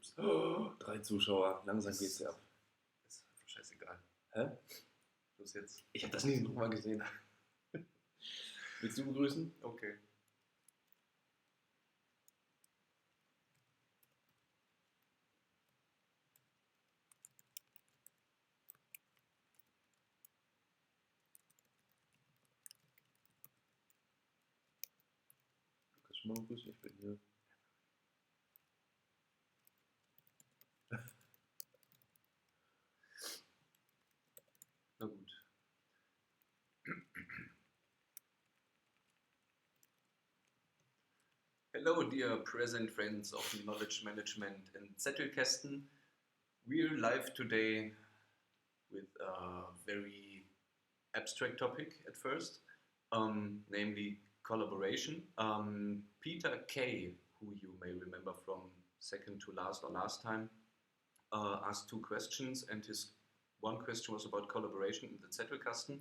YouTubes. Oh, 3 Zuschauer, langsam geht's ja ab. Ist einfach scheißegal. Hä? Los jetzt. Ich habe das nie nochmal gesehen. Willst du begrüßen? Okay. Du kannst schon mal begrüßen, ich bin hier. Na gut. Hello, dear present friends of knowledge management and Zettelkasten. We're live today with a very abstract topic at first, namely collaboration. Peter K., who you may remember from second to last or last time, asked 2 questions, and his one question was about collaboration in the Zettelkasten,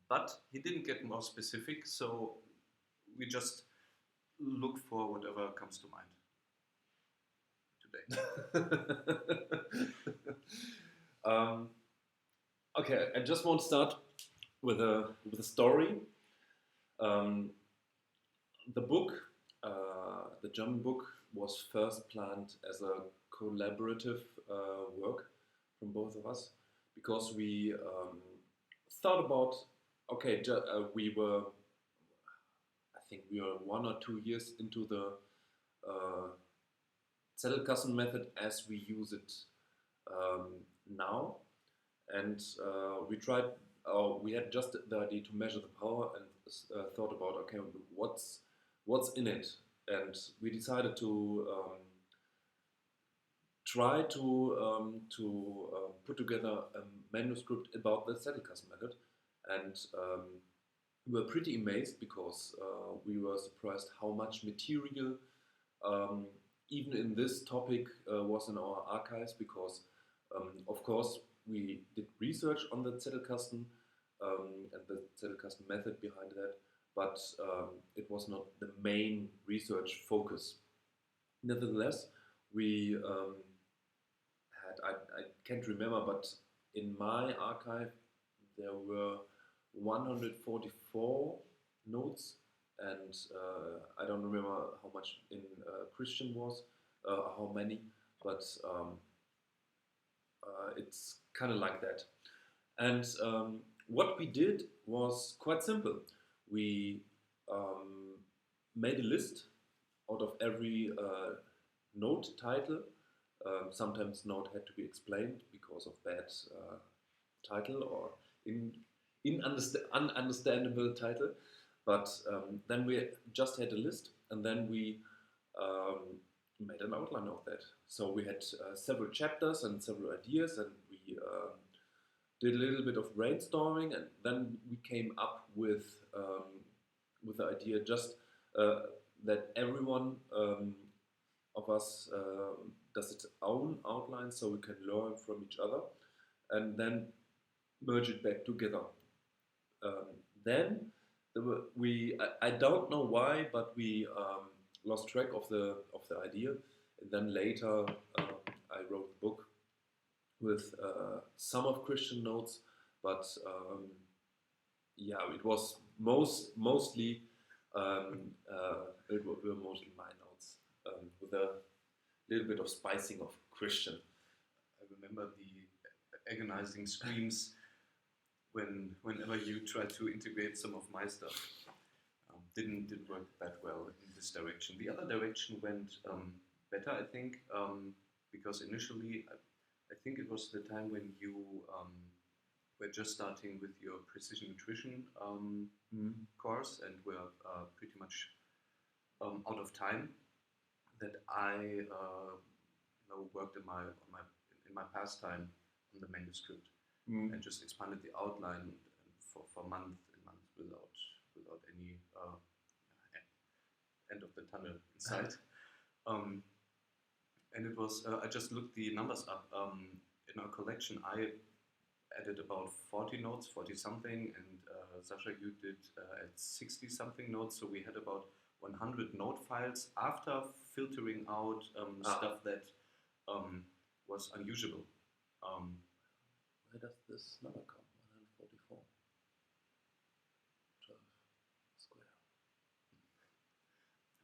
but he didn't get more specific, so we just look for whatever comes to mind today. Okay, I just want to start with a story. The book, the German book, was first planned as a collaborative work from both of us, because we thought about, okay, we were, I think we were 1 or 2 years into the Zettelkasten method as we use it now, and we had just the idea to measure the power, and thought about, okay, what's in it, and we decided to try to put together a manuscript about the Zettelkasten method, and we were pretty amazed because we were surprised how much material even in this topic was in our archives, because of course we did research on the Zettelkasten and the Zettelkasten method behind that, but it was not the main research focus. Nevertheless, we I can't remember, but in my archive there were 144 notes, and I don't remember how much in Christian was, how many, but it's kind of like that. And what we did was quite simple. We made a list out of every note title. Sometimes note had to be explained because of bad title or ununderstandable title. But then we just had a list, and then we made an outline of that. So we had several chapters and several ideas, and we did a little bit of brainstorming, and then we came up with the idea just that everyone of us does its own outline, so we can learn from each other, and then merge it back together. Then I don't know why, but we lost track of the idea, and then later I wrote the book with some of Christian notes, but yeah, it was mostly it were mostly my notes with a little bit of spicing of Christian. I remember the agonizing screams whenever you tried to integrate some of my stuff. Didn't work that well in this direction. The other direction went better, I think, because initially I think it was the time when you were just starting with your precision nutrition course, and were pretty much out of time, that I worked in my pastime on the manuscript, and just expanded the outline for months and months without any end of the tunnel in sight. And it was I just looked the numbers up. In our collection, I added about 40 notes, 40 something, and Sasha, you did at 60 something notes. So we had about 100 note files after filtering out stuff that was unusual. Where does this number come? 144. 12 square.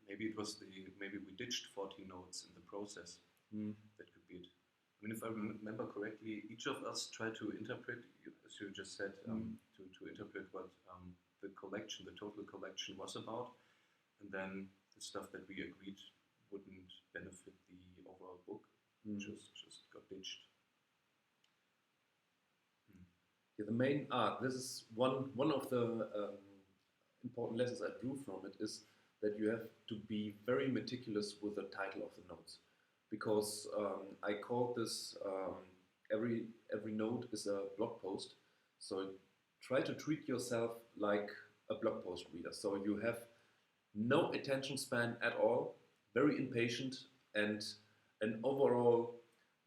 Maybe we ditched 40 notes in the process. That could be it. I mean, if I remember correctly, each of us tried to interpret, as you just said, to interpret what the total collection was about, and then the stuff that we agreed wouldn't benefit the overall book just got ditched. Yeah, the main this is one of the important lessons I drew from it, is that you have to be very meticulous with the title of the notes, because I called this every note is a blog post. So try to treat yourself like a blog post reader. So you have no attention span at all, very impatient, and an overall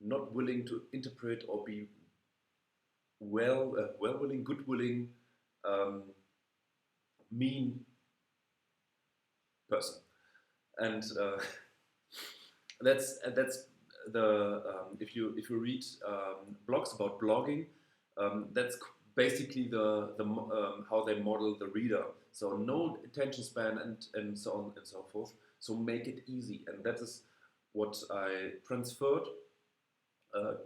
not willing to interpret or be well-willing, good-willing, mean person. And that's the if you read blogs about blogging, that's basically the how they model the reader. So no attention span and so on and so forth. So make it easy, and that is what I transferred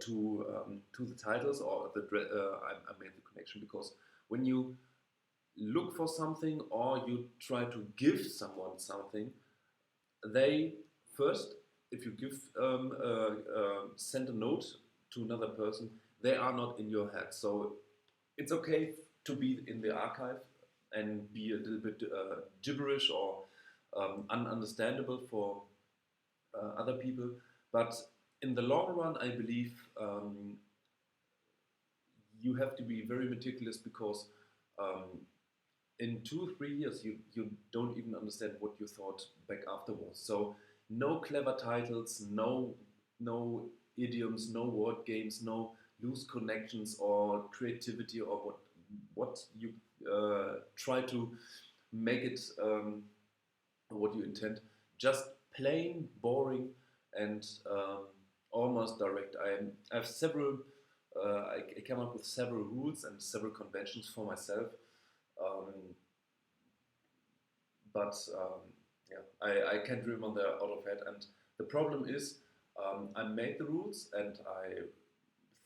to the titles, or I made the connection, because when you look for something or you try to give someone something, they first, if you give send a note to another person, they are not in your head. So it's okay to be in the archive and be a little bit gibberish or ununderstandable for other people, but in the long run, I believe you have to be very meticulous, because in 2-3 years you don't even understand what you thought back afterwards. So no clever titles, no idioms, no word games, no loose connections or creativity, or what you try to make it what you intend. Just plain, boring, and almost direct. I have several. I came up with several rules and several conventions for myself, but I can't remember out of head. And the problem is, I made the rules, and I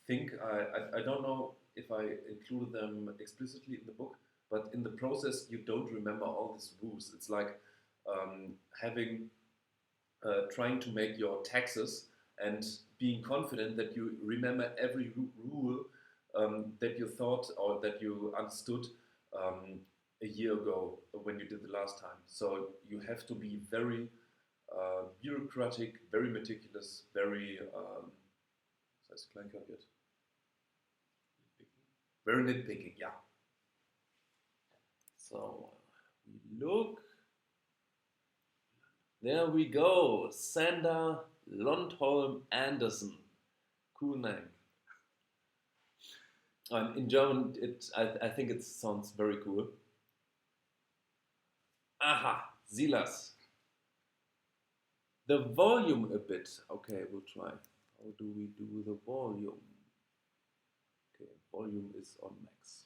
think I don't know if I included them explicitly in the book, but in the process you don't remember all these rules. It's like having trying to make your taxes and being confident that you remember every rule that you thought or that you understood a year ago when you did the last time. So you have to be very bureaucratic, very meticulous, very very nitpicking, yeah. So we look. There we go, Sander Lundholm Andersen. Cool name. In German, I think it sounds very cool. Aha, Silas. The volume a bit. Okay, we'll try. How do we do the volume? Okay, volume is on max.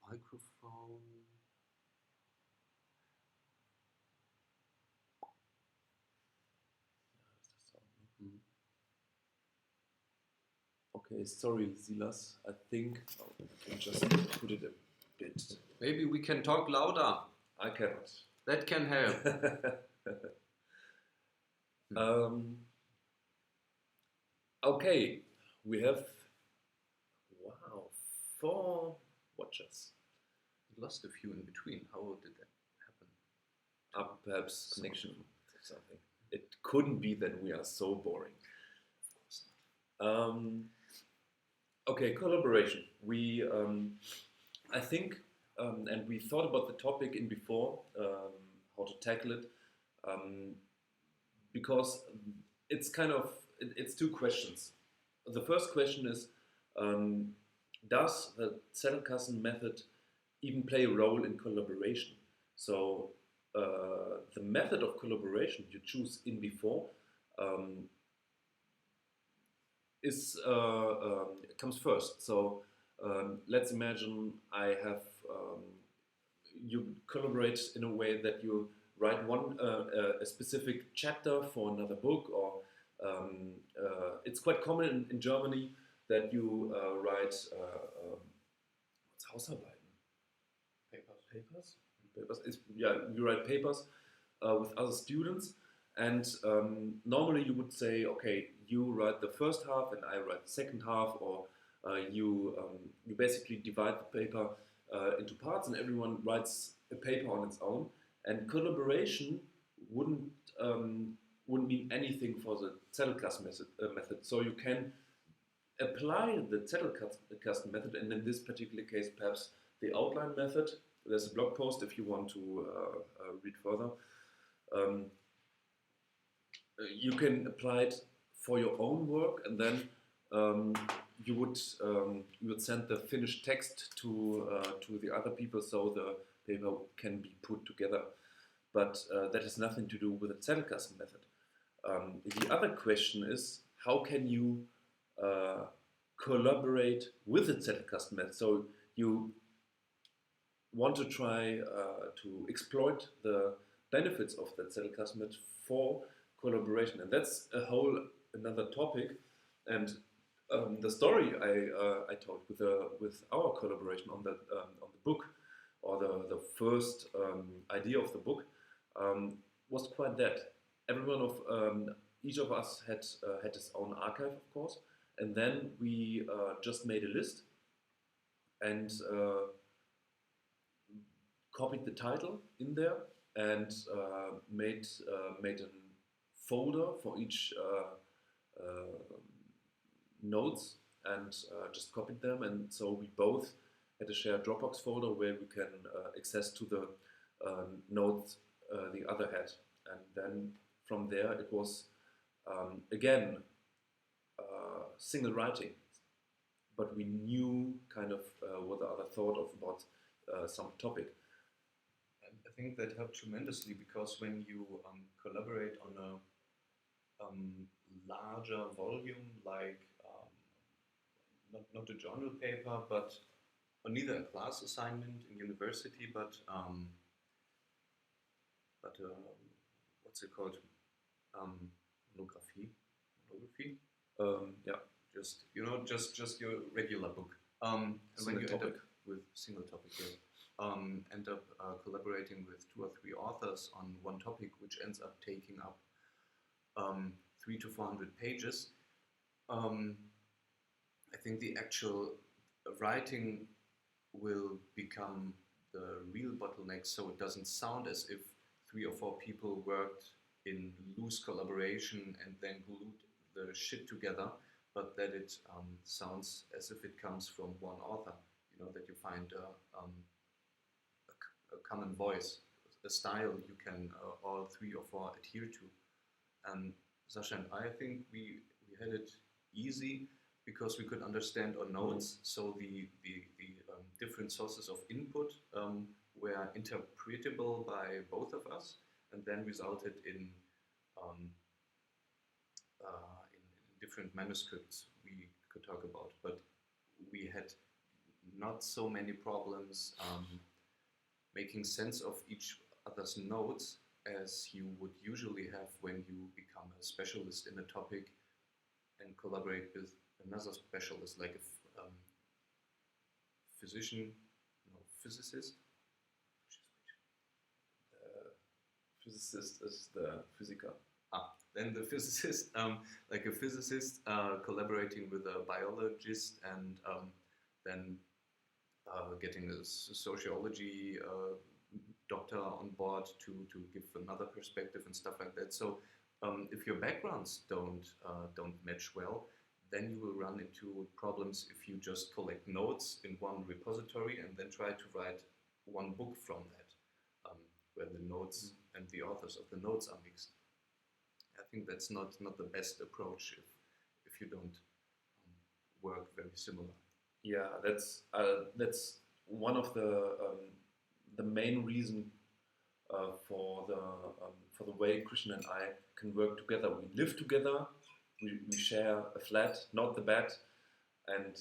Microphone. Okay, sorry, Silas. I think I can just put it a bit. Maybe we can talk louder. I cannot. That can help. Okay, we have 4 watchers. We lost a few in between. How did that happen? Perhaps connection or something. It couldn't be that we are so boring. Of course. Okay, collaboration. We, I think, and we thought about the topic in before, how to tackle it, because it's kind of, it's 2 questions. The first question is, does the Zettelkasten method even play a role in collaboration? So the method of collaboration you choose in before comes first. So let's imagine I have you collaborate in a way that you write a specific chapter for another book, or it's quite common in Germany that you write what's Hausarbeiten? Papers. You write papers with other students, and normally you would say, okay, you write the first half and I write the second half, or you basically divide the paper into parts, and everyone writes a paper on its own. And collaboration wouldn't mean anything for the Zettelkasten method. So you can apply the Zettelkasten method, and in this particular case, perhaps the outline method. There's a blog post if you want to read further. You can apply it for your own work, and then you would send the finished text to the other people, so the paper can be put together. But that has nothing to do with the Zettelkasten method. The other question is, how can you collaborate with the Zettelkasten method? So you want to try to exploit the benefits of the Zettelkasten method for collaboration, and that's a whole another topic. And the story I told with our collaboration on the book, or the first idea of the book, was quite that. Each of us had his own archive, of course, and then we just made a list and copied the title in there, and made a folder for each notes, and just copied them. And so we both had a shared Dropbox folder where we can access to the notes the other had. And then from there it was again single writing, but we knew kind of what the other thought about some topic. I think that helped tremendously, because when you collaborate on a larger volume, like not a journal paper, but on either a class assignment in university, but what's it called? Monography. Yeah. Just your regular book. And when you end up with single topic, end up collaborating with 2 or 3 authors on one topic, which ends up taking up 300 to 400 pages. I think the actual writing will become the real bottleneck, so it doesn't sound as if 3 or 4 people worked in loose collaboration and then glued the shit together, but that it sounds as if it comes from one author. That you find a common voice, a style you can all 3 or 4 adhere to. And Sasha and I think we had it easy because we could understand our notes, so the different sources of input were interpretable by both of us, and then resulted in different manuscripts we could talk about. But we had not so many problems making sense of each other's notes as you would usually have when you become a specialist in a topic and collaborate with another specialist, like a physicist. Physicist is the physiker. Then the physicist, like a physicist collaborating with a biologist, and then getting a sociology doctor on board to give another perspective and stuff like that. So if your backgrounds don't match well, then you will run into problems if you just collect notes in one repository and then try to write one book from that, where the notes and the authors of the notes are mixed. I think that's not the best approach if you don't work very similar. Yeah, that's one of the main reason for the way Christian and I can work together. We live together, we share a flat, not the bed, and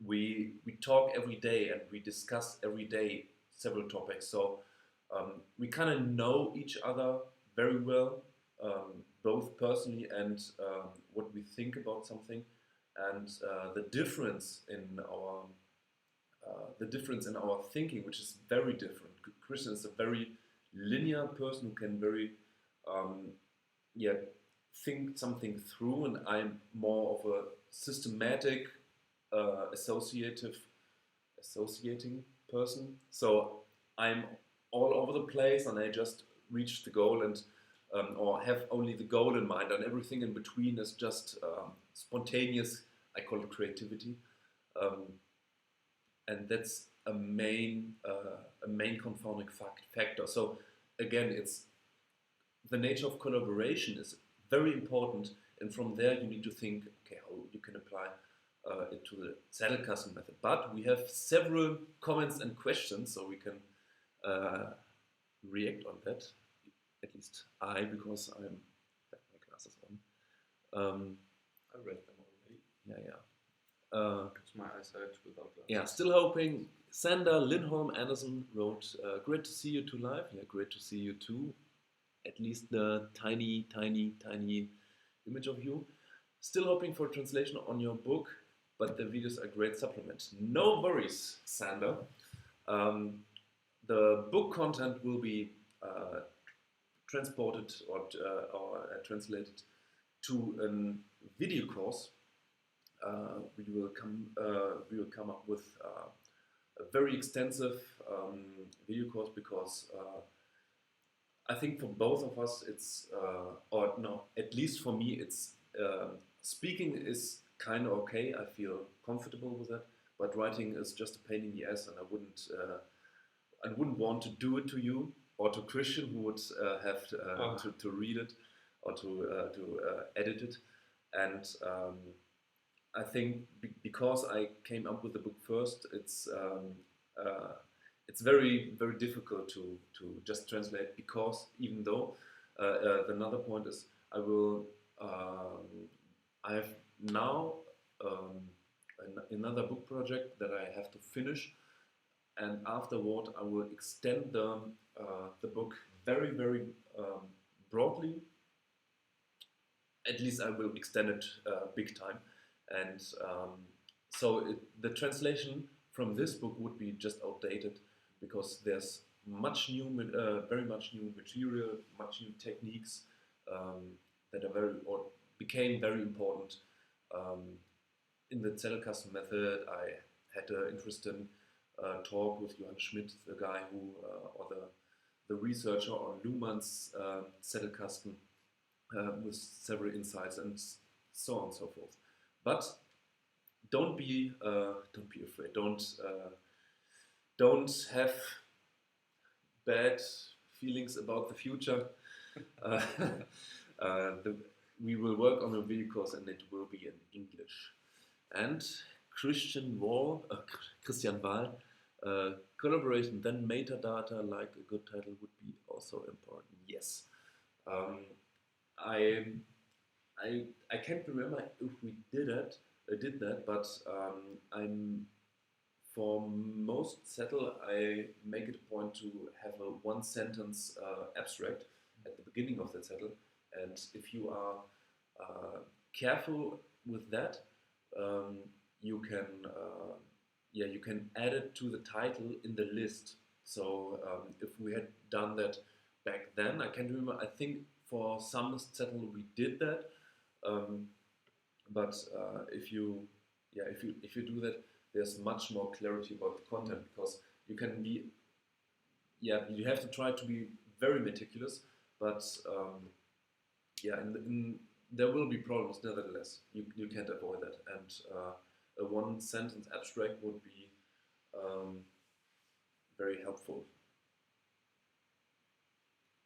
we talk every day and we discuss every day several topics. So we kind of know each other very well, both personally and what we think about something, and the difference in our thinking, which is very different. Christian is a very linear person who can very think something through, and I'm more of a systematic, associating person. So I'm all over the place, and I just reach the goal and or have only the goal in mind, and everything in between is just spontaneous. I call it creativity, and that's a main confounding factor. So again, it's the nature of collaboration is very important, and from there you need to think, okay, how you can apply it to the Zettelkasten method. But we have several comments and questions, so we can react on that. At least I, because I have my glasses on. I read them already. Yeah. Because my eyesight without glasses. Yeah, still hoping. Sander Lindholm Anderson wrote, great to see you two live. Yeah, great to see you too. At least the tiny image of you. Still hoping for a translation on your book, but the videos are a great supplement. No worries, Sander. The book content will be transported or translated to a video course. We will come up with a very extensive video course, because I think for both of us it's at least for me it's speaking is kind of okay. I feel comfortable with that, but writing is just a pain in the ass, and I wouldn't want to do it to you or to Christian, who would have to read it or to edit it. And I think because I came up with the book first, it's very, very difficult to just translate, because even though another point is I have now another book project that I have to finish, and afterward I will extend the book very, very broadly. At least I will extend it big time, and so the translation from this book would be just outdated, because there's very much new material, much new techniques that are became very important in the Zettelkasten method. I had an interesting talk with Johann Schmidt, the guy who, or the researcher on Luhmann's Zettelkasten, with several insights and so on and so forth. But don't be afraid. Don't have bad feelings about the future. We will work on a video course, and it will be in English. And Christian Wahl, collaboration, then metadata, like a good title, would be also important. Yes. I can't remember if we did that, but for most Zettel, I make it a point to have a one-sentence abstract at the beginning of the Zettel, and if you are careful with that, you can add it to the title in the list. So if we had done that back then, I can't remember. I think for some Zettel we did that, but if you do that, there's much more clarity about the content, because you can be, you have to try to be very meticulous, but there will be problems nevertheless. You can't avoid that, and a one-sentence abstract would be very helpful.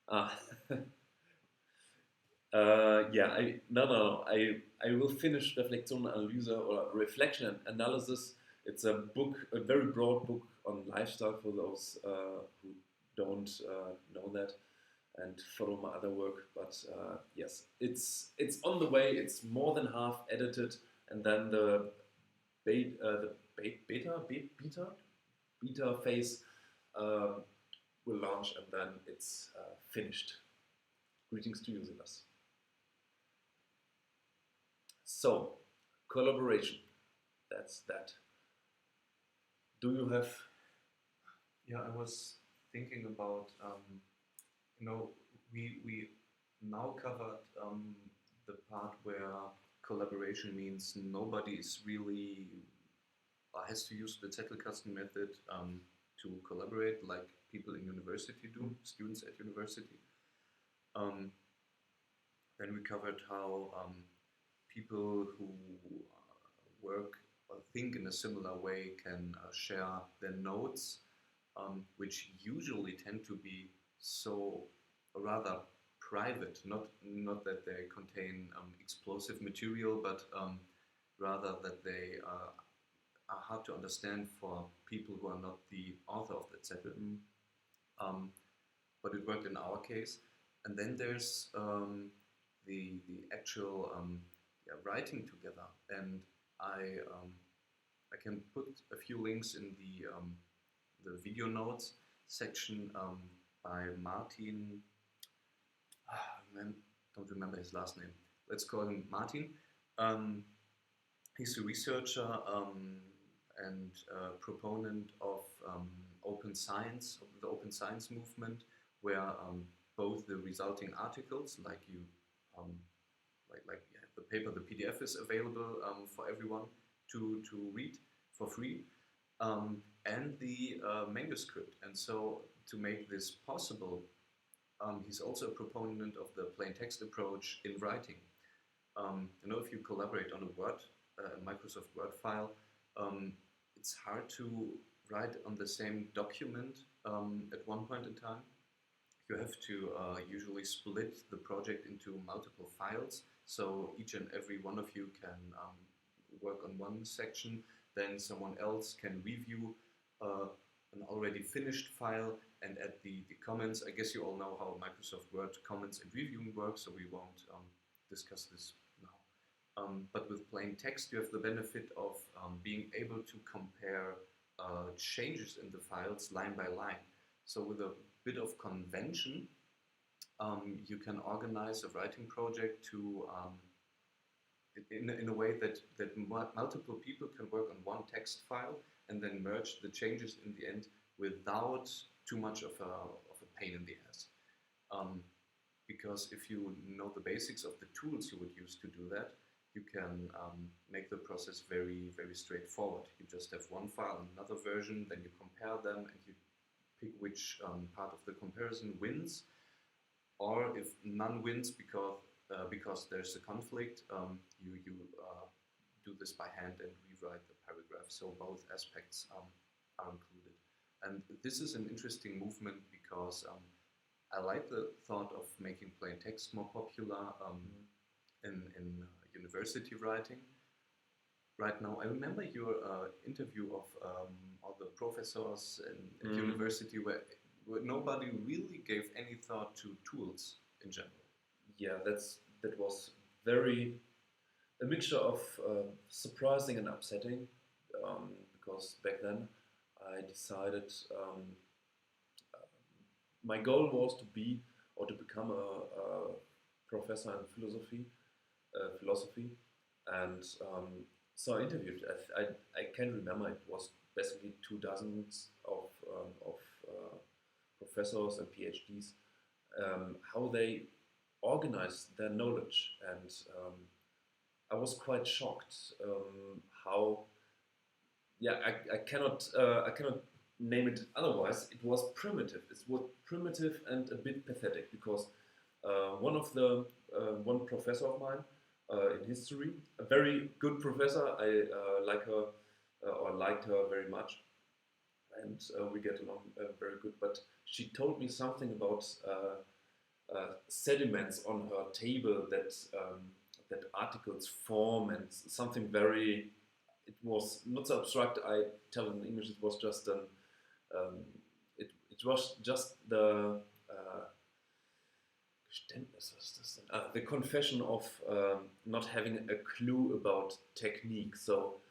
I will finish Reflexion, Analyse, or Reflection and Analysis. It's a very broad book on lifestyle for those who don't know that. and follow my other work. But yes, it's on the way. It's more than half edited, and then the beta phase will launch, and then it's finished. Greetings to you, Zettelers. So, collaboration. That's that. Do you have? Yeah, I was thinking about, we now covered the part where collaboration means nobody is really has to use the Zettelkasten method to collaborate like people in university do, students at university. Then we covered how people who work or think in a similar way can share their notes, which usually tend to be so rather private, not that they contain explosive material, but rather that they are hard to understand for people who are not the author of that Zettel. But it worked in our case. And then there's the actual writing together, and I can put a few links in the video notes section by Martin. I don't remember his last name. Let's call him Martin. He's a researcher and proponent of open science, of the open science movement, where both the resulting articles, like you, the paper, the PDF is available for everyone to read for free, and the manuscript. And so, to make this possible, he's also a proponent of the plain text approach in writing. If you collaborate on a Word, Microsoft Word file, it's hard to write on the same document at one point in time. You have to usually split the project into multiple files, so each and every one of you can work on one section, then someone else can review an already finished file and add the comments. I guess you all know how Microsoft Word comments and reviewing works, so we won't discuss this now. But with plain text, you have the benefit of being able to compare changes in the files line by line. So with a bit of convention, you can organize a writing project to in a way that multiple people can work on one text file and then merge the changes in the end without too much of a pain in the ass. Because if you know the basics of the tools you would use to do that, you can make the process very, very straightforward. You just have one file and another version, then you compare them and you pick which part of the comparison wins, or if none wins because there's a conflict, you do this by hand and rewrite the paragraph, so both aspects are included. And this is an interesting movement because I like the thought of making plain text more popular in university writing. Right now, I remember your interview of all the professors in university where nobody really gave any thought to tools in general. Yeah, that was a mixture of surprising and upsetting, because back then I decided my goal was to become a professor in philosophy, and so I interviewed. I can remember it was basically 24 of professors and PhDs, how they organized their knowledge, and I was quite shocked how. Yeah, I cannot name it otherwise. It was primitive. It was primitive and a bit pathetic because one professor of mine in history, a very good professor, I liked her very much, and we get along very good. But she told me something about sediments on her table that articles form, and something very. It was not so abstract. I tell it in English. It was just it was just the Geständnis, was ist das denn? The confession of not having a clue about technique. So,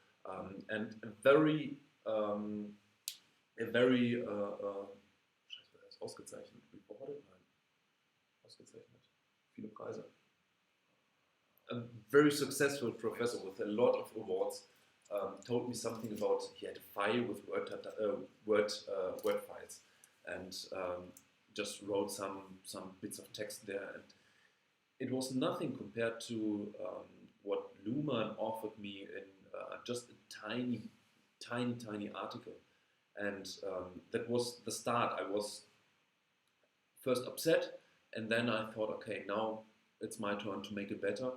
and a very, scheiße, das ist ausgezeichnet. Rewarded? Nein. Ausgezeichnet. Viele Preise. A very successful professor with a lot of awards told me something about he had a file with word files and just wrote some bits of text there, and it was nothing compared to what Luhmann offered me in just a tiny article, and that was the start. I was first upset, and then I thought, okay, now it's my turn to make it better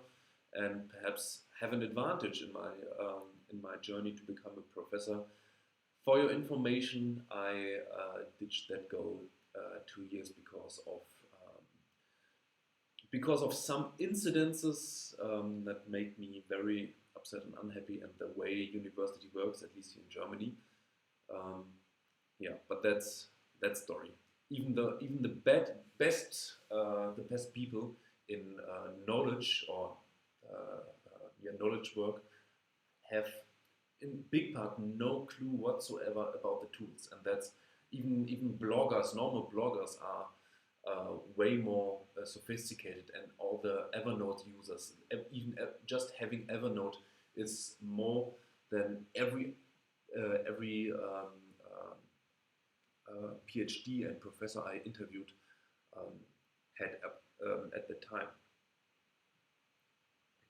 and perhaps have an advantage in my journey to become a professor. For your information, I ditched that goal 2 years because of some incidences that made me very upset and unhappy, and the way university works, at least here in Germany. Yeah, but that's that story. Even the best people in knowledge or knowledge work have in big part no clue whatsoever about the tools, and that's even bloggers, normal bloggers are way more sophisticated, and all the Evernote users, even just having Evernote is more than every PhD and professor I interviewed had at the time.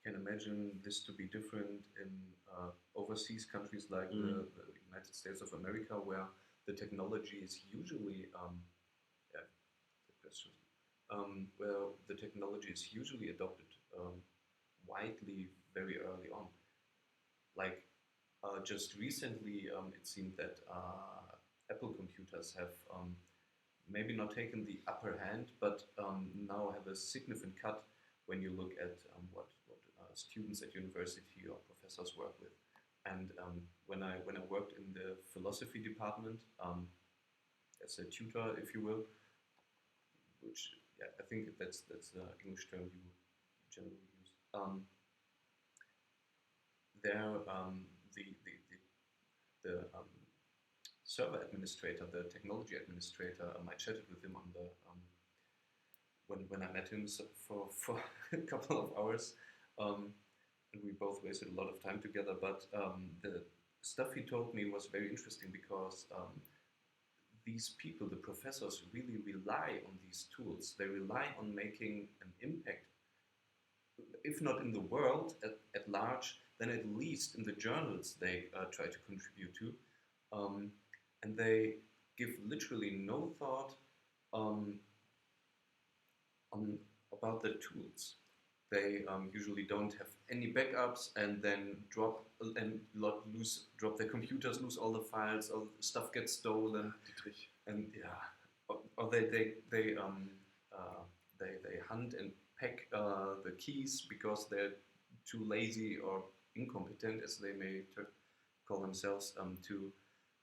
I can imagine this to be different in overseas countries like the United States of America, where the technology is usually where the technology is usually adopted widely very early on. Like just recently, it seemed that Apple computers have maybe not taken the upper hand, but now have a significant cut when you look at what students at university or professors work with. And when I worked in the philosophy department as a tutor, if you will, which I think that's the English term you generally use. There, the server administrator, the technology administrator, I chatted with him on the when I met him for a couple of hours, and we both wasted a lot of time together. But the stuff he told me was very interesting because these people, the professors, really rely on these tools. They rely on making an impact, if not in the world at large, then at least in the journals they try to contribute to. And they give literally no thought about the tools. They usually don't have any backups, and then drop their computers, lose all the files, all the stuff gets stolen, and or they hunt and pack the keys because they're too lazy or incompetent, as they may call themselves, to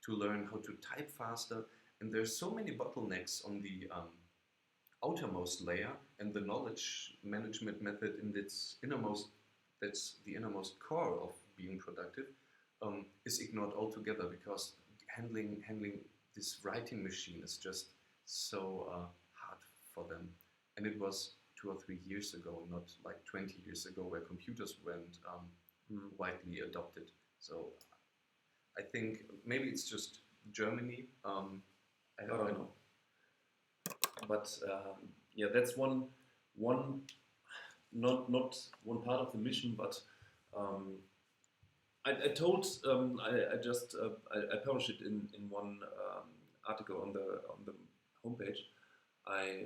learn how to type faster. And there's so many bottlenecks on the outermost layer, and the knowledge management method in its innermost, that's the innermost core of being productive, is ignored altogether, because handling this writing machine is just so hard for them. And it was 2 or 3 years ago, not like 20 years ago, where computers went widely adopted. So I think maybe it's just Germany. I don't know. But yeah, that's one not one part of the mission, but I told I just I published it in one article on the homepage. I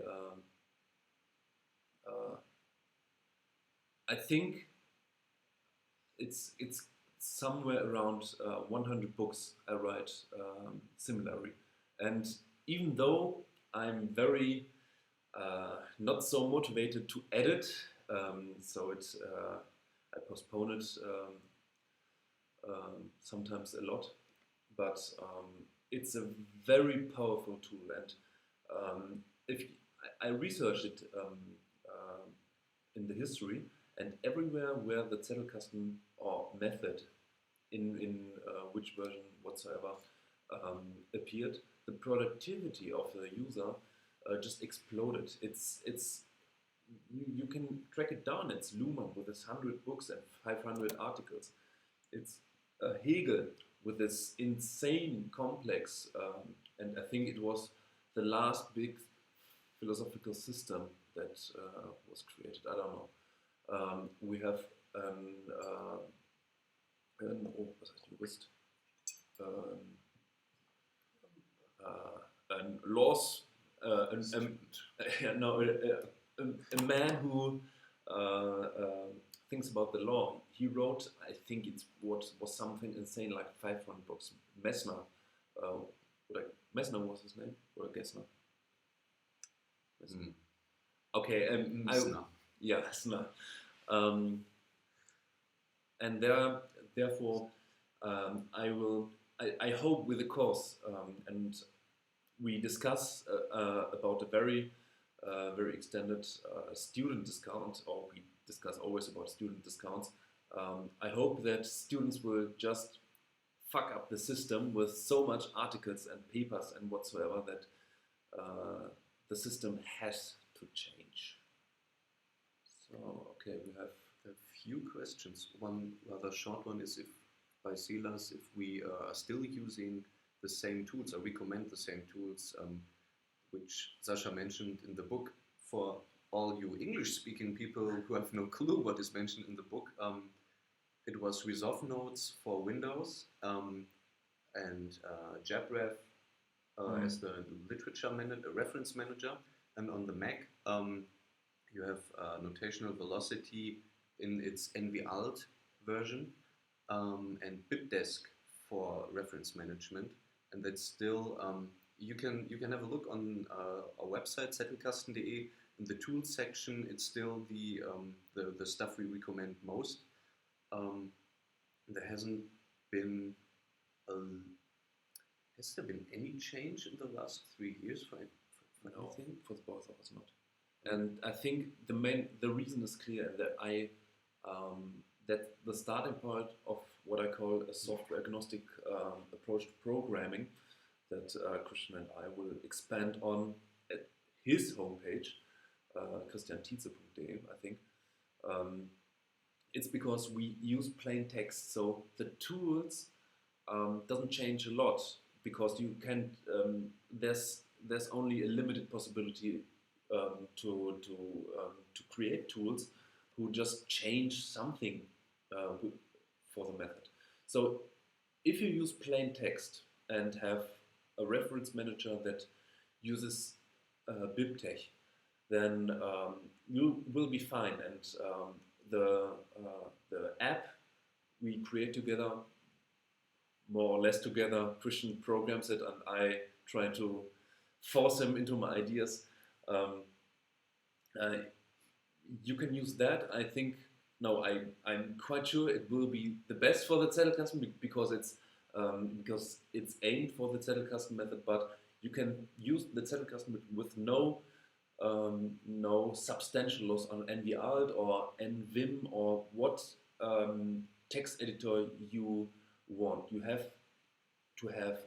think it's somewhere around 100 books I write similarly, and even though I'm very not so motivated to edit, so I postpone it sometimes a lot, but it's a very powerful tool, and if I researched it in the history, and everywhere where the Zettelkasten or method in which version whatsoever appeared, the productivity of the user just exploded. You can track it down. It's Luhmann with his 100 books and 500 articles. It's Hegel with this insane complex, and I think it was the last big philosophical system that was created. I don't know. We have was heißt Jurist? An laws, a man who thinks about the law. He wrote, I think it was something insane like 500 books. Messner, Messner was his name, or Gessner? Mm. Okay, Messner. Yeah, Messner. And therefore, I hope with the course, and we discuss about a very extended student discount, or we discuss always about student discounts. I hope that students will just fuck up the system with so much articles and papers and whatsoever that the system has to change. So, okay, we have a few questions. One rather short one is if by Silas, if we are still using the same tools or recommend the same tools, which Sasha mentioned in the book. For all you English-speaking people who have no clue what is mentioned in the book, it was Resolve Notes for Windows and JabRef as the literature reference manager, and on the Mac you have notational velocity in its NV-alt version and BibDesk for reference management, and that's still you can have a look on our website Zettelkasten.de. In the tools section, it's still the stuff we recommend most. There hasn't been has there been any change in the last 3 years for no, anything? for both of us not. And I think the reason is clear that that the starting point of what I call a software agnostic approach to programming that Christian and I will expand on at his homepage, christiantietze.de, I think. It's because we use plain text, so the tools doesn't change a lot because you can. There's only a limited possibility to create tools who just change something for the method. So if you use plain text and have a reference manager that uses BibTeX, then you will be fine. And the app we create together, more or less together, Christian programs it, and I try to force him into my ideas. You can use that. I think, no, I'm quite sure it will be the best for the Zettelkasten because it's aimed for the Zettelkasten method, but you can use the Zettelkasten with no substantial loss on NV-alt or NVim or what text editor you want. You have to have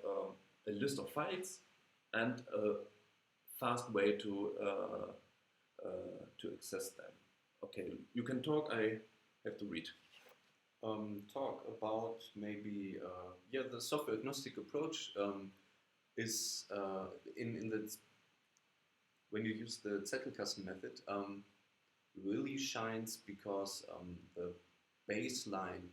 a list of files and a fast way to access them. Okay, you can talk. I have to read. Talk about maybe the software agnostic approach is in the when you use the Zettelkasten method really shines because the baseline,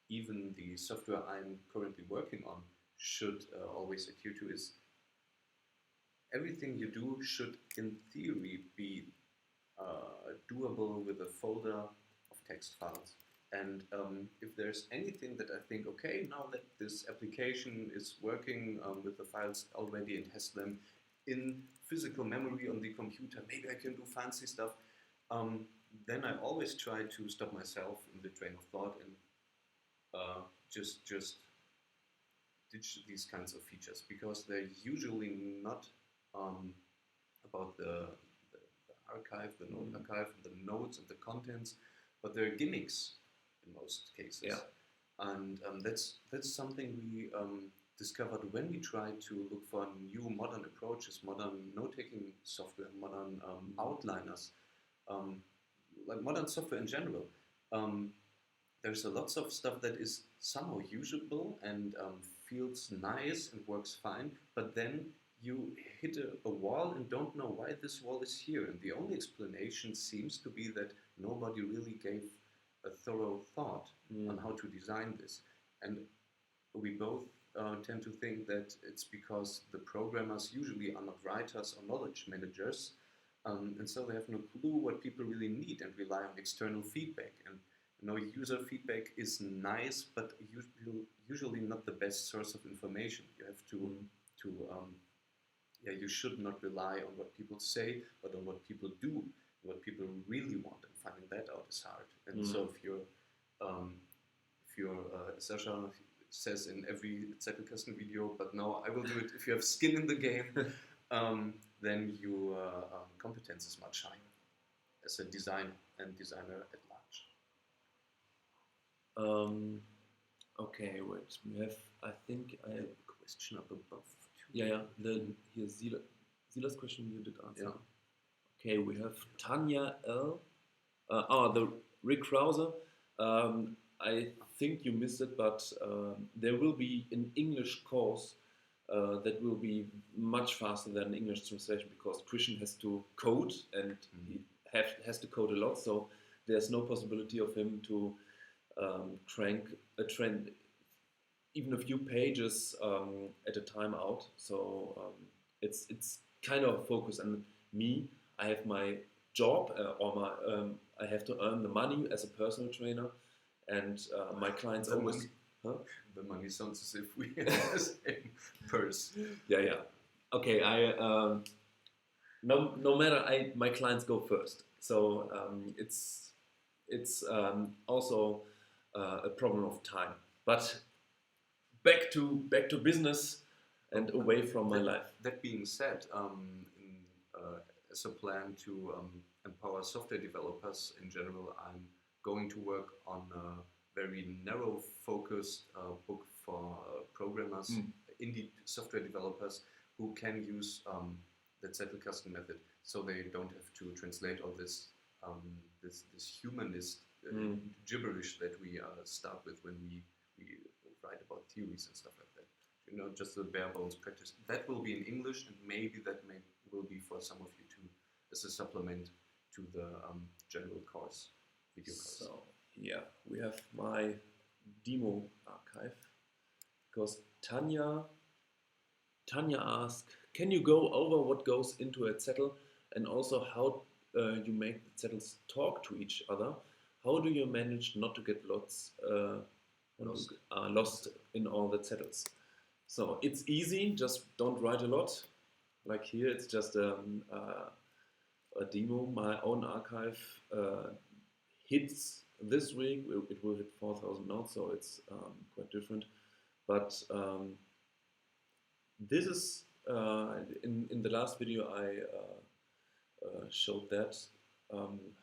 even the software I'm currently working on, should always adhere to is everything you do should in theory be doable with a folder of text files. And if there's anything that I think, okay, now that this application is working with the files already and has them in physical memory on the computer, maybe I can do fancy stuff, then I always try to stop myself in the train of thought and just ditch these kinds of features because they're usually not about the archive, the note archive, the notes and the contents, but they're gimmicks in most cases. Yeah. And that's something we discovered when we tried to look for new modern approaches, modern note-taking software, modern outliners, like modern software in general. There's a lots of stuff that is somehow usable and feels nice and works fine, but then you hit a wall and don't know why this wall is here. And the only explanation seems to be that nobody really gave a thorough thought on how to design this. And we both tend to think that it's because the programmers usually are not writers or knowledge managers, and so they have no clue what people really need and rely on external feedback. And user feedback is nice, but usually not the best source of information. You have to you should not rely on what people say, but on what people do, what people really want, and finding that out is hard. And so if you're Sasha says in every Zettelkasten video, but no, I will do it if you have skin in the game, then your competence is much higher as a designer and designer at large. Okay, wait. We have, I think, I have a question up above. Yeah. Here's Sila's question you did answer. Yeah. Okay, we have Tanya L. The Rick Krause. I think you missed it, but there will be an English course that will be much faster than English translation, because Christian has to code and he has to code a lot. So there's no possibility of him to crank a trend even a few pages at a time out. So it's kind of focus. And me, I have my job I have to earn the money as a personal trainer, and my clients always. The money sounds as if we have the same purse. Yeah. Okay, no matter, my clients go first. So it's also a problem of time. But back to business and away from my life. That being said, as a plan to empower software developers in general, I'm going to work on a very narrow focused book for programmers, indie software developers who can use the Zettelkasten method, so they don't have to translate all this this humanist gibberish that we start with when we write about theories and stuff like that. Just the bare bones practice. That will be in English, and maybe that will be for some of you too, as a supplement to the general course, video course. So yeah, we have my demo archive, because Tanya asked, can you go over what goes into a Zettel, and also how you make the Zettels talk to each other? How do you manage not to get lost in all the Zettels? So it's easy, just don't write a lot. Like here, it's just a demo. My own archive hits this week. It will hit 4,000 notes, so it's quite different. But this is in the last video I showed that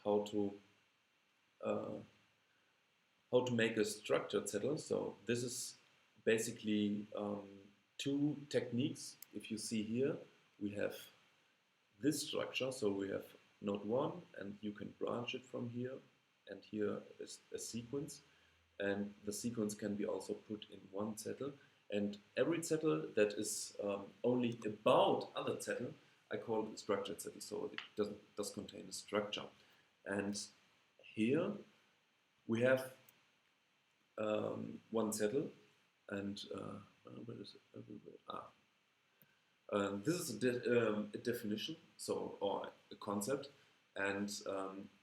how to make a structured Zettel. So this is basically two techniques. If you see here, we have this structure. So we have node 1, and you can branch it from here, and here is a sequence, and the sequence can be also put in one Zettel. And every Zettel that is only about other Zettel, I call it a structured Zettel, so it does contain a structure. And here we have one Zettel, and where is it? This is a definition, or a concept, and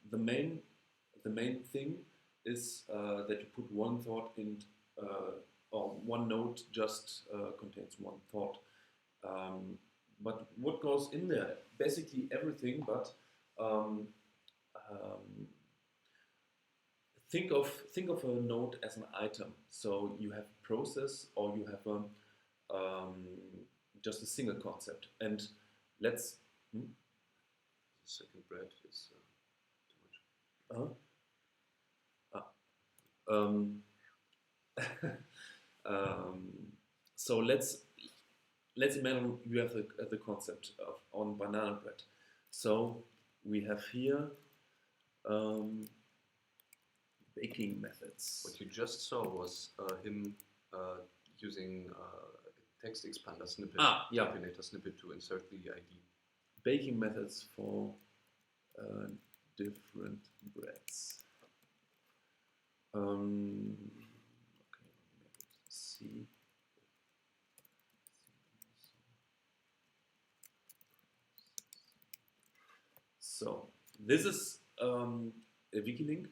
the main thing is that you put one thought in, or one node just contains one thought. But what goes in there? Basically everything, but think of a node as an item. So you have a process, or you have just a single concept. And let's second bread is too much. Uh-huh. Um, so let's imagine you have the concept of on banana bread. So we have here baking methods. What you just saw was him using a text expander snippet, Terminator snippet to insert the ID. Baking methods for different breads. Okay, let's see. So this is a wiki link.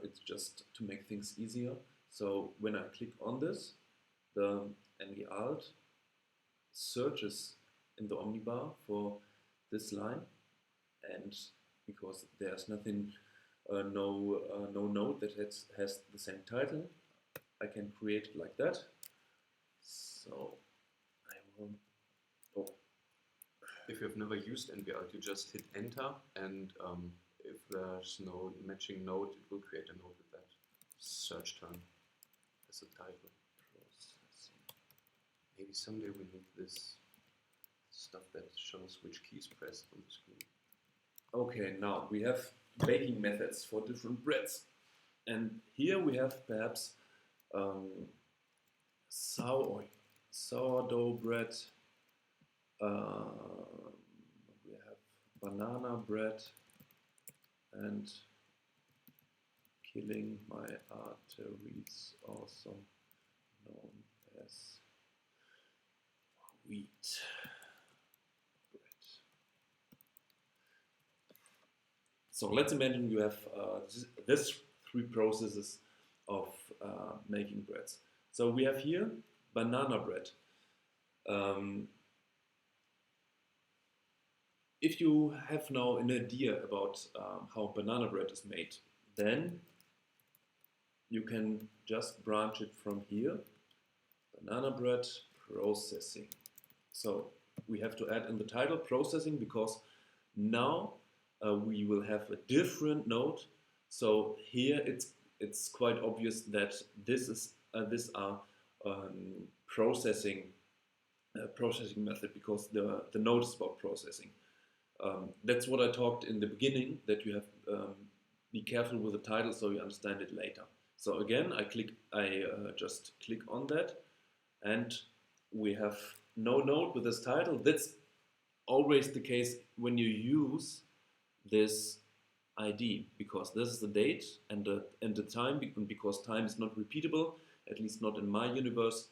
It's just to make things easier. So when I click on this, the Alt searches in the omnibar for this line, and because there's nothing, no node that has the same title, I can create it like that. So I will. Oh. If you've never used NVAlt, you just hit enter, and if there's no matching node, it will create a node with that search term as a title. Maybe someday we need this stuff that shows which keys pressed on the screen. Okay, now we have baking methods for different breads. And here we have perhaps sourdough bread, we have banana bread, and killing my arteries, also known as wheat bread. So let's imagine you have this three processes of making breads. So we have here banana bread. If you have now an idea about how banana bread is made, then you can just branch it from here. Banana bread processing. So we have to add in the title processing, because now we will have a different node. So here it's quite obvious that these are processing method, because the node is about processing. That's what I talked in the beginning, that you have be careful with the title so you understand it later. So again, I just click on that, and we have no node with this title. That's always the case when you use this ID, because this is the date and the time, because time is not repeatable, at least not in my universe.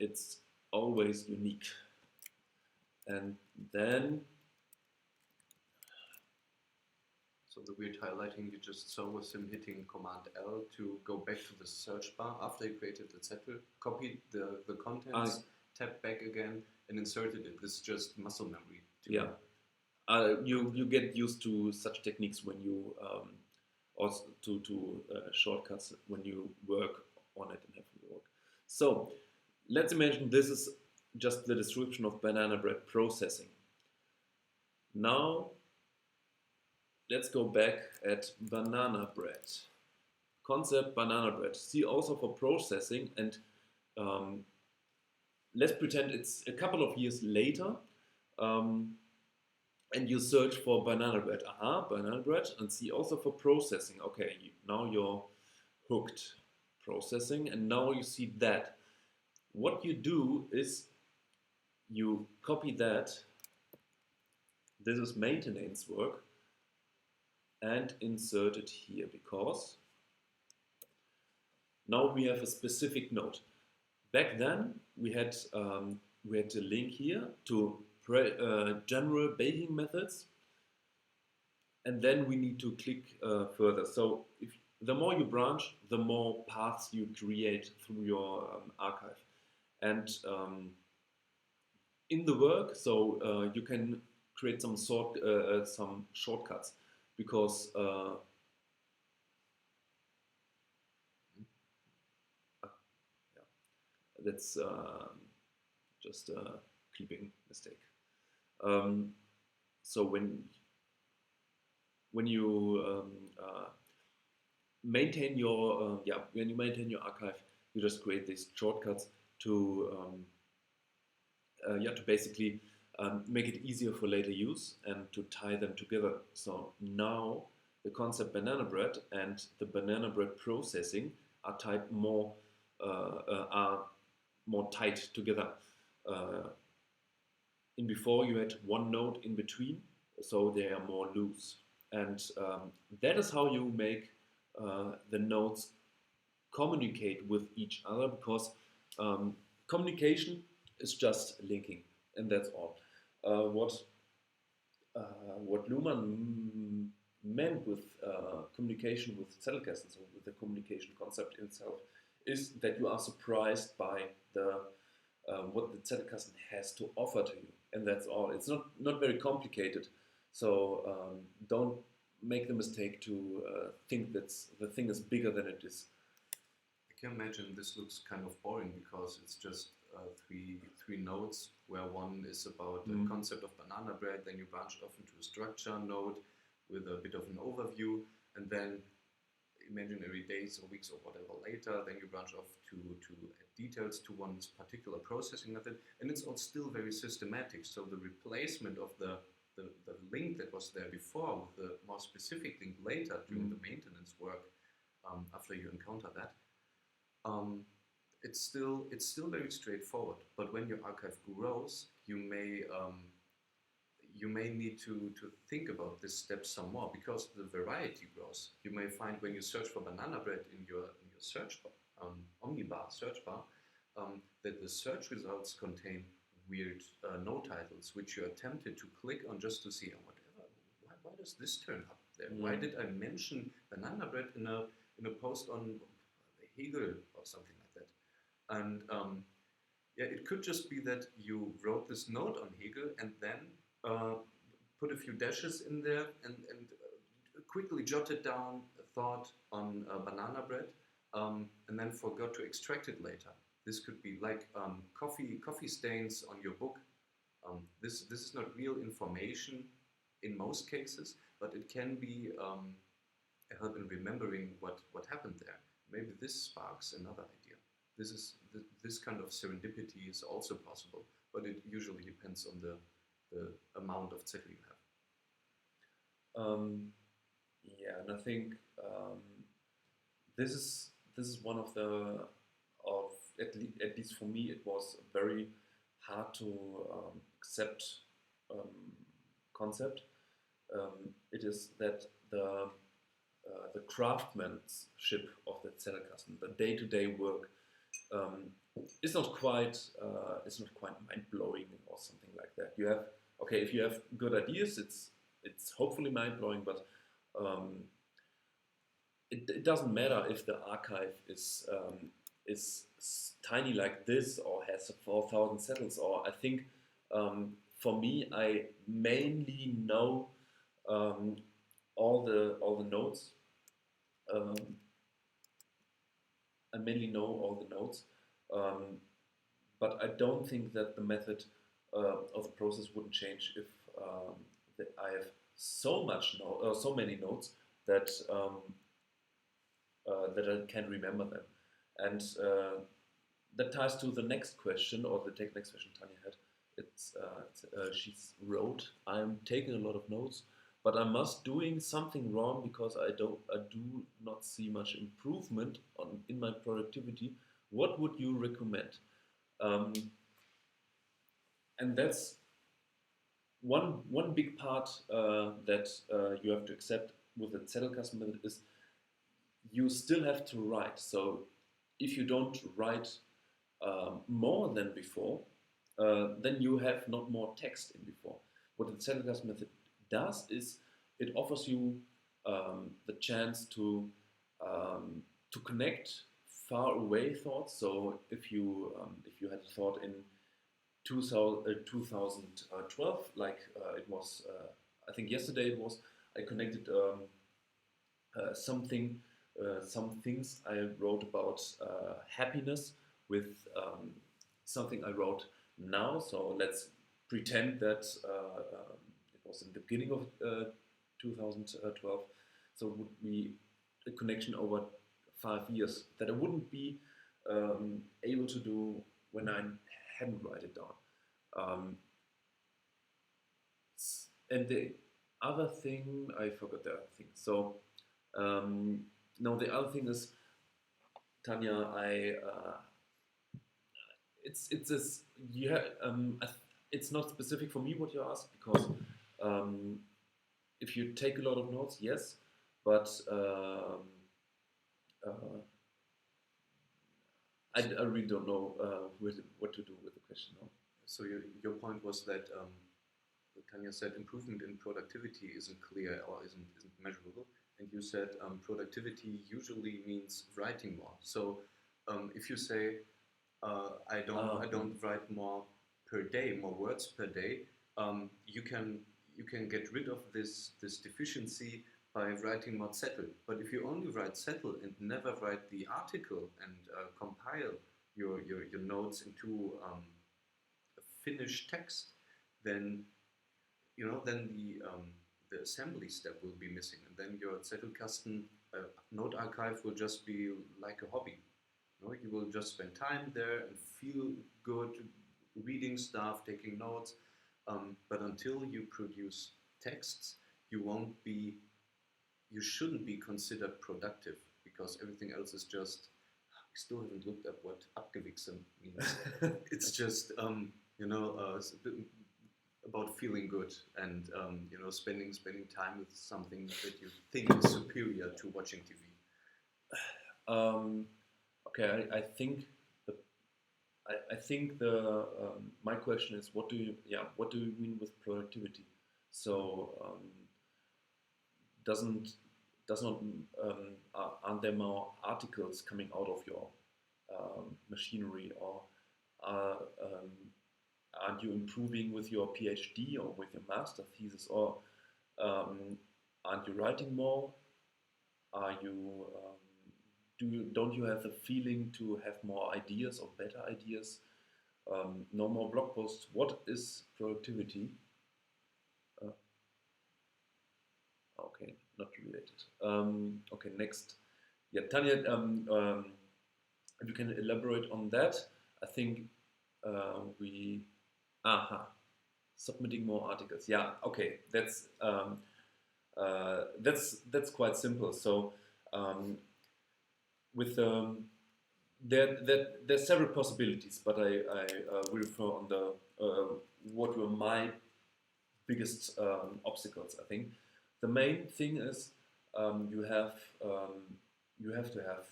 It's always unique. And then, so the weird highlighting you just saw was him hitting Command L to go back to the search bar after he created the Zettel, copied the contents, tapped back again, and inserted it. This is just muscle memory. Yeah. You get used to such techniques when you also to shortcuts when you work on it and have to work. So let's imagine this is just the description of banana bread processing. Now let's go back at banana bread. Concept banana bread. See also for processing, and let's pretend it's a couple of years later. And you search for banana bread. Banana bread, and see also for processing. Okay, now you're hooked. Processing, and now you see that. What you do is you copy that. This is maintenance work, and insert it here, because now we have a specific node. Back then we had a link here to general baking methods, and then we need to click further. So the more you branch, the more paths you create through your archive. And in the work, so you can create some shortcuts, because that's just a clipping mistake. So when when you maintain your when you maintain your archive, you just create these shortcuts to to basically make it easier for later use and to tie them together. So now the concept banana bread and the banana bread processing are tied more are more tight together. In before you had one node in between, so they are more loose, and that is how you make the nodes communicate with each other, because communication is just linking, and that's all. What Luhmann meant with communication with Zettelkasten, so with the communication concept itself, is that you are surprised by the what the Zettelkasten has to offer to you, and that's all. It's not very complicated, so don't make the mistake to think that the thing is bigger than it is. I can imagine this looks kind of boring because it's just three nodes, where one is about the concept of banana bread, then you branch off into a structure node with a bit of an overview, and then imaginary days or weeks or whatever later, then you branch off to add details to one's particular processing method, and it's all still very systematic. So the replacement of the link that was there before with the more specific link later during the maintenance work, after you encounter that, it's still very straightforward. But when your archive grows, you may need to think about this step some more, because the variety grows. You may find when you search for banana bread in your search bar, omnibar search bar, that the search results contain weird node titles, which you're tempted to click on just to see, whatever. Why does this turn up there? Why did I mention banana bread in a post on Hegel or something like that? And it could just be that you wrote this note on Hegel and then put a few dashes in there and quickly jotted down a thought on banana bread, and then forgot to extract it later. This could be like coffee stains on your book. This is not real information in most cases, but it can be a help in remembering what happened there. Maybe this sparks another idea. This kind of serendipity is also possible, but it usually depends on the amount of Zettel you have. And I think this is one of at least for me, it was very hard to accept concept. It is that the craftsmanship of the Zettelkasten, the day-to-day work, is not quite mind blowing or something like that. You have if you have good ideas, it's hopefully mind blowing, but it doesn't matter if the archive is tiny like this or has 4,000 settles. Or I think for me, I mainly know all the nodes. I mainly know all the nodes, but I don't think that the method of the process wouldn't change if I have so many nodes that that I can remember them. And that ties to the next question, or the next question Tanya had. She wrote, "I'm taking a lot of notes, but I must doing something wrong because I do not see much improvement in my productivity. What would you recommend?" And that's one big part that you have to accept with the Zettelkasten method is you still have to write. So if you don't write more than before, then you have not more text in before. What the Zettelkasten method does is it offers you the chance to connect far away thoughts. So if you had a thought in 2012, like it was, I think yesterday it was, I connected some things I wrote about happiness with something I wrote now. So let's pretend that it was in the beginning of 2012. So it would be a connection over 5 years that I wouldn't be able to do when I hadn't write it down. And the other thing, I forgot the other thing. So no, the other thing is, Tanya, it's this, it's not specific for me what you asked, because if you take a lot of notes, yes, but I really don't know what to do with the question now. So your point was that Tanya said improvement in productivity isn't clear or isn't measurable, and you said productivity usually means writing more. So if you say I don't write more per day, more words per day, you can get rid of this deficiency by writing more Zettel. But if you only write Zettel and never write the article and compile your notes into a finished text, then the assembly step will be missing, and then your Zettelkasten note archive will just be like a hobby. You will just spend time there and feel good reading stuff, taking notes. But until you produce texts, you shouldn't be considered productive, because everything else is just, we still haven't looked at what abgewichsen means. It's just, about feeling good and, spending time with something that you think is superior to watching TV. Okay, I think my question is, what do you mean with productivity? So aren't there more articles coming out of your machinery, or aren't you improving with your PhD or with your master thesis, or aren't you writing more? Are you don't you have the feeling to have more ideas or better ideas? No more blog posts. What is productivity? Okay, not related. Okay, next. Yeah, Tanya, if you can elaborate on that. I think submitting more articles. Yeah, okay, that's quite simple. So with there's several possibilities, but I will refer on the what were my biggest obstacles. I think the main thing is you have to have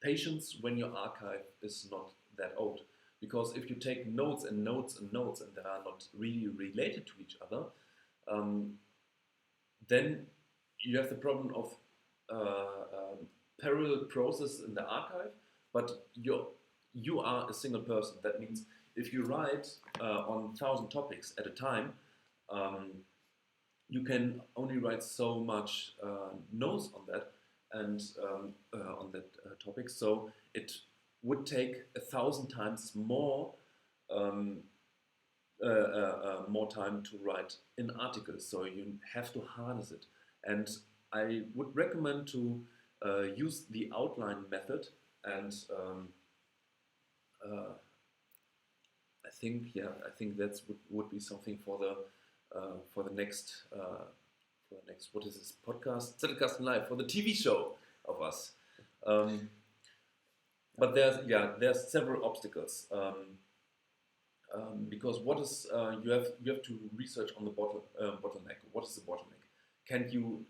patience when your archive is not that old. Because if you take notes and notes and notes and they are not really related to each other, then you have the problem of parallel process in the archive, but you are a single person. That means if you write on 1,000 topics at a time, you can only write so much notes on that and on that topic. So it would take 1,000 times more more time to write an article. So you have to harness it. And I would recommend to use the outline method. And I think that would be something for the next what is this podcast? Zettelkasten Live, for the TV show of us. But there's several obstacles because what is you have to research on the bottleneck. What is the bottleneck? Can you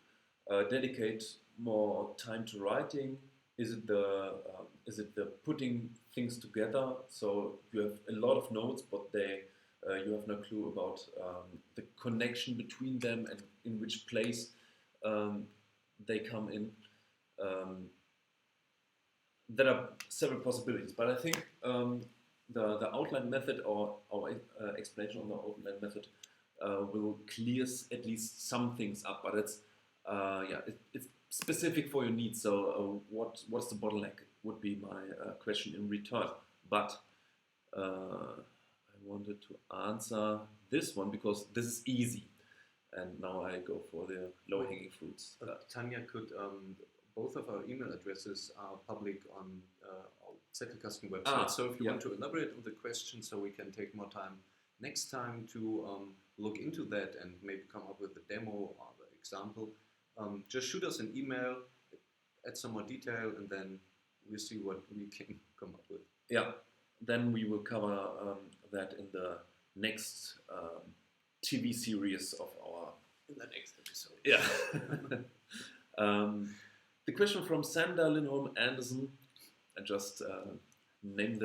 dedicate more time to writing? Is it the putting things together? So you have a lot of notes, but you have no clue about the connection between them and in which place they come in. There are several possibilities, but I think the outline method or our explanation on the outline method will clear at least some things up. But it's specific for your needs. So what's the bottleneck would be my question in return. But I wanted to answer this one because this is easy, and now I go for the low-hanging fruits. Tanya, could both of our email addresses are public on our Zettelkasten website. So if you want to elaborate on the question, so we can take more time next time to look into that and maybe come up with a demo or the example, just shoot us an email, add some more detail, and then we'll see what we can come up with. Yeah, then we will cover that in the next TV series of our... In the next episode. Yeah. The question from Sander Lindholm Anderson, I just named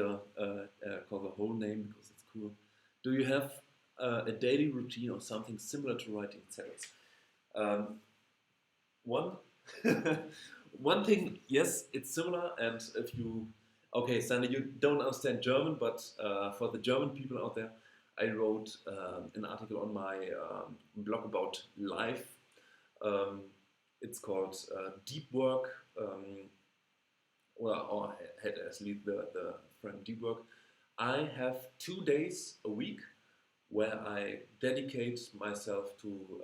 call the whole name because it's cool. Do you have a daily routine or something similar to writing Zettels? One thing, yes, it's similar, and if you... Okay, Sander, you don't understand German, but for the German people out there, I wrote an article on my blog about life. It's called Deep Work, or had as lead the frame Deep Work. I have 2 days a week where I dedicate myself to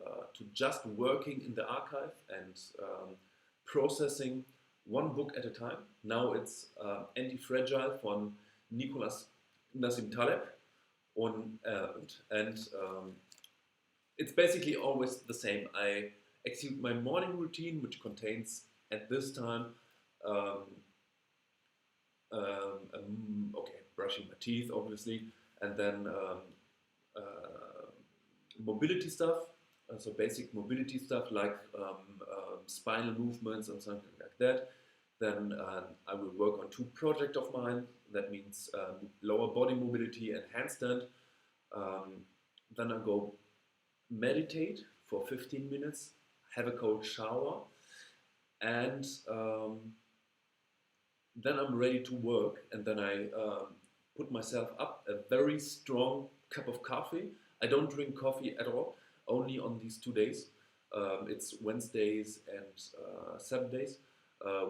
just working in the archive and processing one book at a time. Now it's Anti-Fragile from Nicholas Nassim Taleb. It's basically always the same. I execute my morning routine, which contains at this time, brushing my teeth, obviously, and then mobility stuff. So basic mobility stuff like spinal movements and something like that. Then I will work on 2 projects of mine. That means lower body mobility and handstand. Then I go meditate for 15 minutes, have a cold shower, and then I'm ready to work. And then I put myself up a very strong cup of coffee. I don't drink coffee at all, only on these 2 days. It's Wednesdays and Saturdays,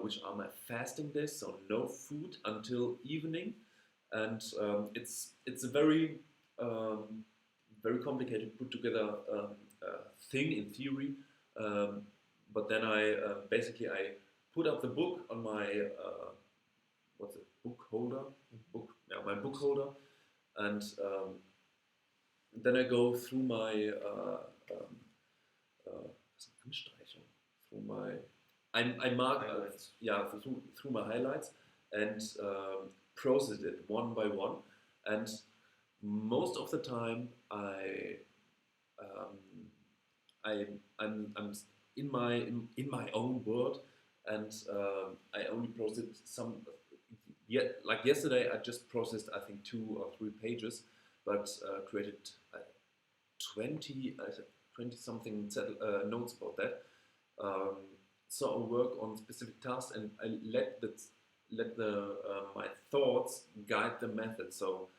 which are my fasting days, so no food until evening. And it's a very very complicated put together thing in theory. But then I put up the book on my book holder, my book holder, and then I go through my through my I mark highlights. Through my highlights and process it one by one. And most of the time I'm in my own world, and I only process some. Like yesterday, I just processed I think 2 or 3 pages, but created 20 something notes about that. So I work on specific tasks, and I let my thoughts guide the method. So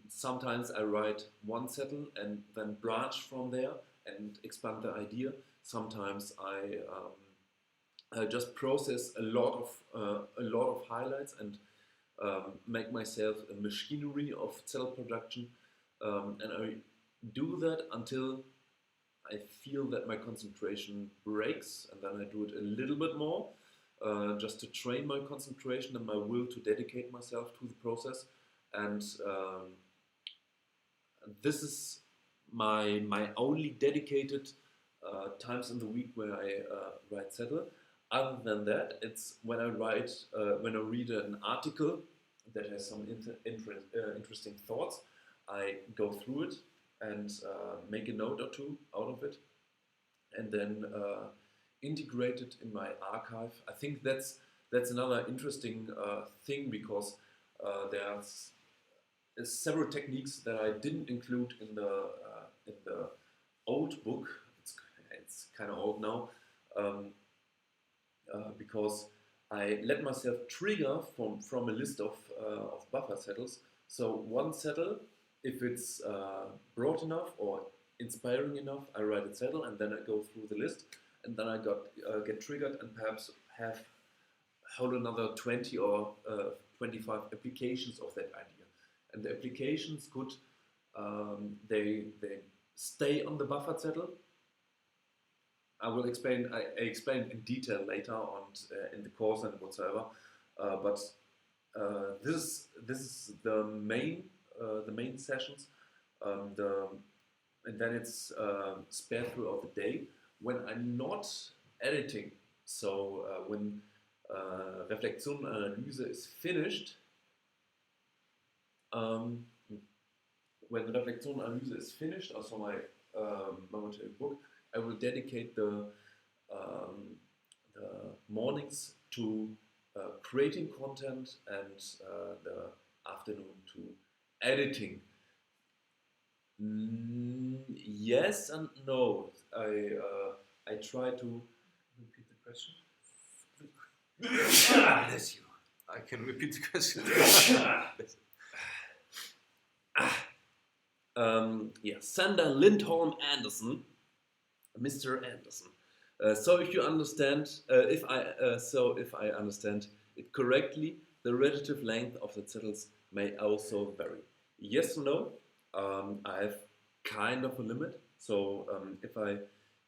sometimes I write one Zettel and then branch from there and expand the idea. Sometimes I just process a lot of highlights and make myself a machinery of Zettel production, and I do that until I feel that my concentration breaks, and then I do it a little bit more, just to train my concentration and my will to dedicate myself to the process. And this is my only dedicated times in the week where I write Zettel. Other than that, it's when I read an article that has some interesting thoughts. I go through it and make a note or 2 out of it, and then integrate it in my archive. I think that's another interesting thing, because there's several techniques that I didn't include in the old book. It's kind of old now, because I let myself trigger from a list of buffer Zettels. So one Zettel, if it's broad enough or inspiring enough, I write a Zettel, and then I go through the list, and then I get triggered and perhaps hold another 20 or 25 applications of that idea. And the applications could they stay on the buffer Zettel. I will explain. I explain in detail later on in the course and whatsoever. But this is the main sessions. And then it's spare throughout the day when I'm not editing. So when Reflexion und Analyse is finished. When Reflexion und Analyse is finished, also my momentary book, I will dedicate the mornings to creating content and the afternoon to editing. Yes and no. I try to repeat the question. Bless you. I can repeat the question. Yeah, Sander Lindholm Anderson, Mr. Anderson. So if you understand, if I understand it correctly, the relative length of the Zettels may also vary. Yes or no? I have kind of a limit. So if I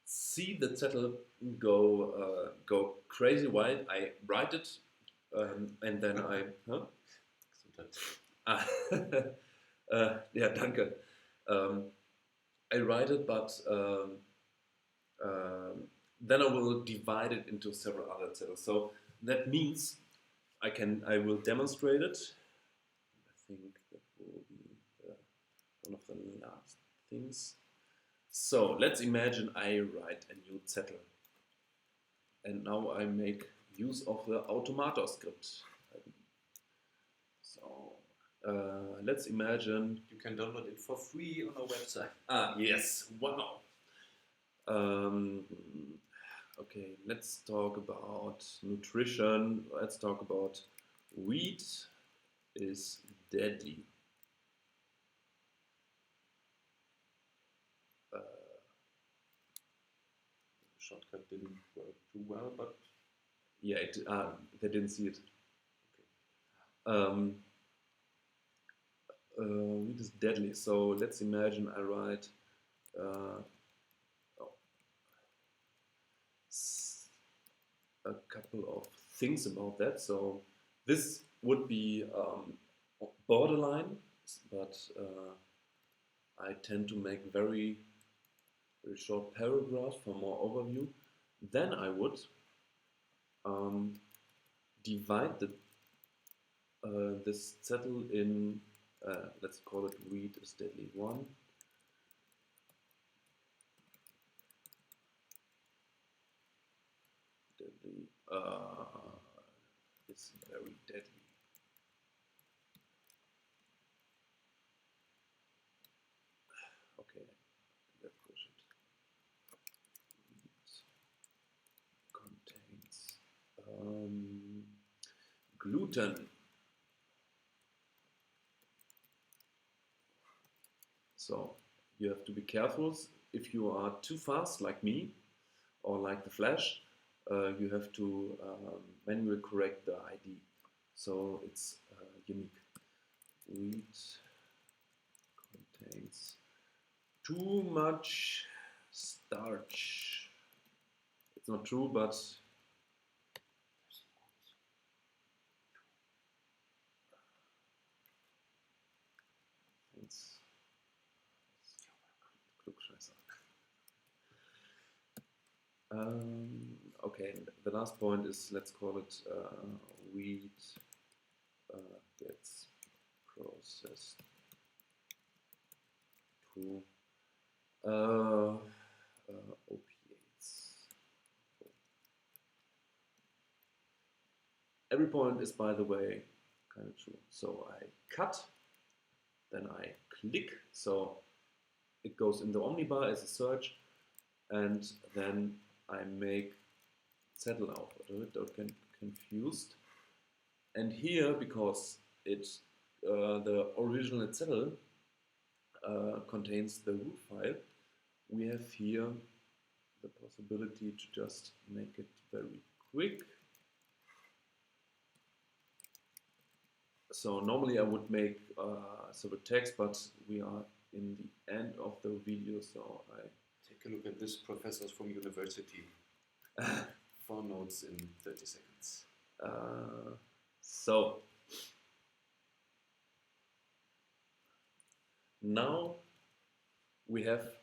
see the Zettel go crazy wide, I write it, and then I. Yeah, danke. I write it, but then I will divide it into several other Zettels. So that means I will demonstrate it. I think that will be one of the last things. So let's imagine I write a new Zettel. And now I make use of the Automator script. So let's imagine. You can download it for free on our website. Ah, yes. Wow. Okay, let's talk about nutrition. Let's talk about wheat is deadly. Shortcut didn't work too well, but yeah, they didn't see it. Okay. Wheat is deadly. So let's imagine I write a couple of things about that. So this would be borderline, but I tend to make very short paragraphs for more overview. Then I would divide this Zettel in, let's call it wheat is deadly 1. Deadly is very deadly. Okay, let's push it. Contains gluten. So you have to be careful. If you are too fast, like me, or like the Flash, you have to manually correct the ID. So it's unique. Wheat contains too much starch. It's not true, but it's okay, the last point is, let's call it wheat gets processed to opiates. Every point is, by the way, kind of true. So I cut, then I click, so it goes in the omnibar as a search, and then I make Zettel out of it. Don't get confused. And here, because it's the original Zettel contains the root file, we have here the possibility to just make it very quick. So normally I would make several text, but we are in the end of the video, so Take a look at this, professors from university. 4 notes in 30 seconds. So now we have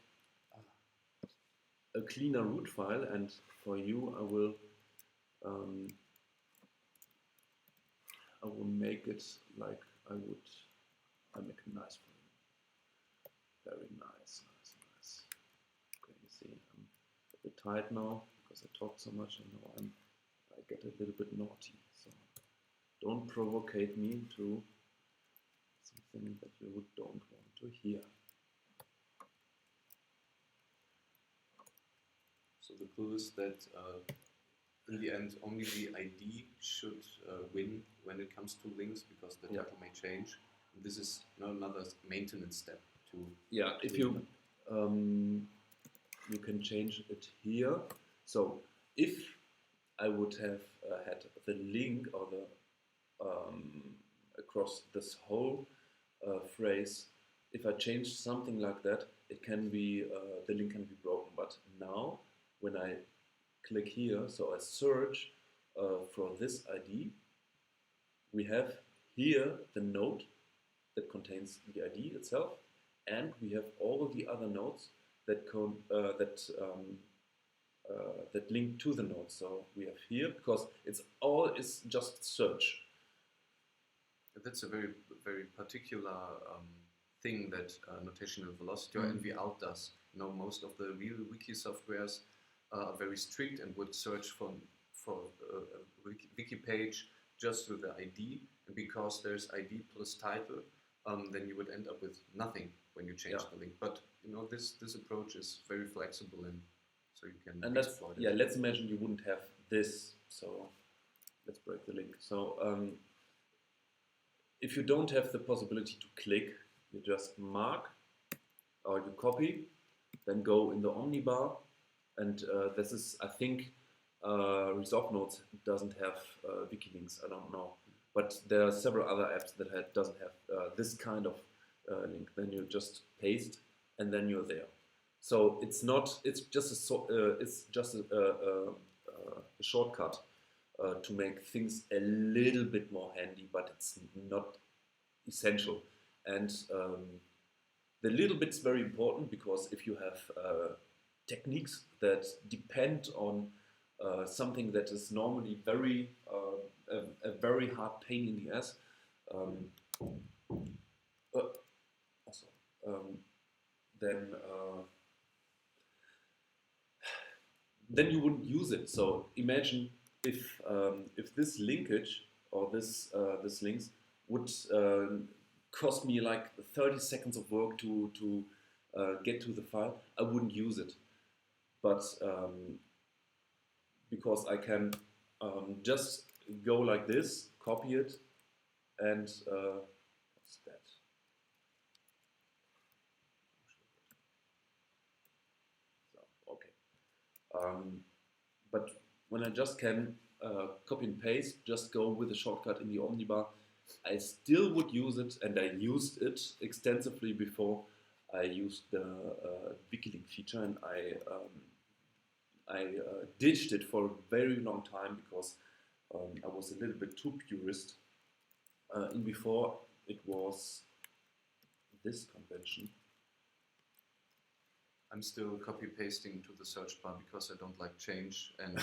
a cleaner root file, and for you I will make it like I make it nice for you. Very nice. Okay, you see, I'm a bit tired now because I talk so much, and now I get a little bit naughty. So don't provocate me into something that you don't want to hear. So the clue is that in the end only the ID should win when it comes to links, because the title may change. And this is another maintenance step to if you you can change it here. So if I would have had the link or the across this whole phrase, if I change something like that, it can be the link can be broken. But now when I click here, so I search for this ID, we have here the node that contains the ID itself, and we have all of the other nodes that that link to the node. So we have here, because it's all is just search. That's a very particular thing that notational velocity or NV-out does. Most of the real wiki softwares are very strict and would search for a wiki page just with the ID, and because there's ID plus title, then you would end up with nothing when you change the link. But this approach is very flexible, and so you can exploit it. Let's imagine you wouldn't have this. So let's break the link. So if you don't have the possibility to click, you just mark or you copy, then go in the omnibar, and this is, I think, Resolve Notes doesn't have wiki links. I don't know, but there are several other apps that doesn't have this kind of link. Then you just paste, and then you're there. So it's not. It's just a shortcut to make things a little bit more handy, but it's not essential. And the little bit's very important, because if you have techniques that depend on something that is normally a very hard pain in the ass, then you wouldn't use it. So imagine if this linkage or this links would cost me like 30 seconds of work to get to the file, I wouldn't use it. But because I can just go like this, copy it, and what's that? So, okay. But when I just can copy and paste, just go with a shortcut in the omnibar, I still would use it, and I used it extensively before I used the Wikilink feature, and I ditched it for a very long time because I was a little bit too purist. And before it was this convention. I'm still copy pasting to the search bar because I don't like change and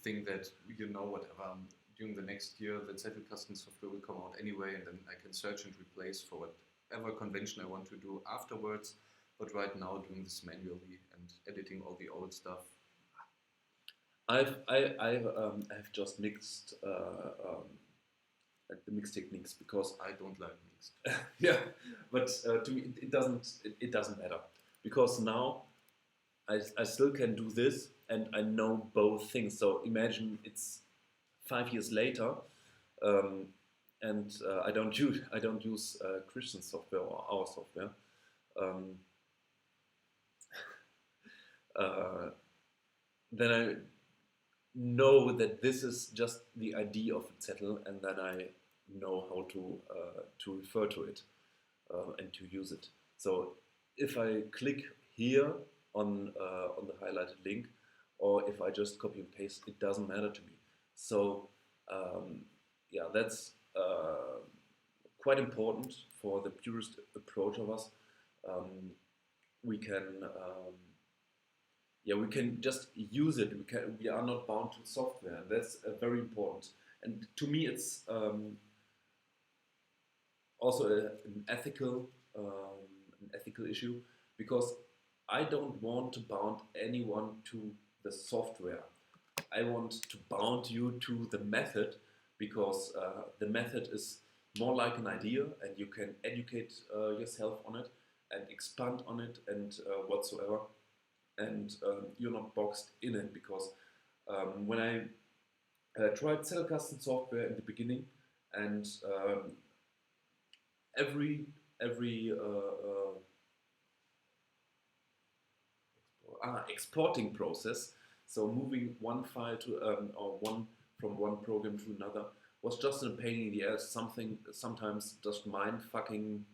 think that whatever during the next year the Zettelkasten software will come out anyway, and then I can search and replace for whatever convention I want to do afterwards. But right now, doing this manually and editing all the old stuff. I've just mixed the mixed techniques because I don't like mixed. Yeah, but to me it doesn't matter, because now I still can do this and I know both things. So imagine it's 5 years later, and I don't use Christian software or our software. Then I know that this is just the idea of a Zettel, and then I know how to refer to it and to use it. So if I click here on the highlighted link, or if I just copy and paste, it doesn't matter to me. So yeah, that's quite important for the purest approach of us. We can we can just use it. We are not bound to software. That's very important. And to me, it's also an ethical issue, because I don't want to bound anyone to the software. I want to bound you to the method, because the method is more like an idea, and you can educate yourself on it and expand on it and whatsoever. And you're not boxed in it, because when I tried Zettelkasten software in the beginning, and every exporting process, so moving one file to or one from one program to another, was just a pain in the ass. Sometimes just mind fucking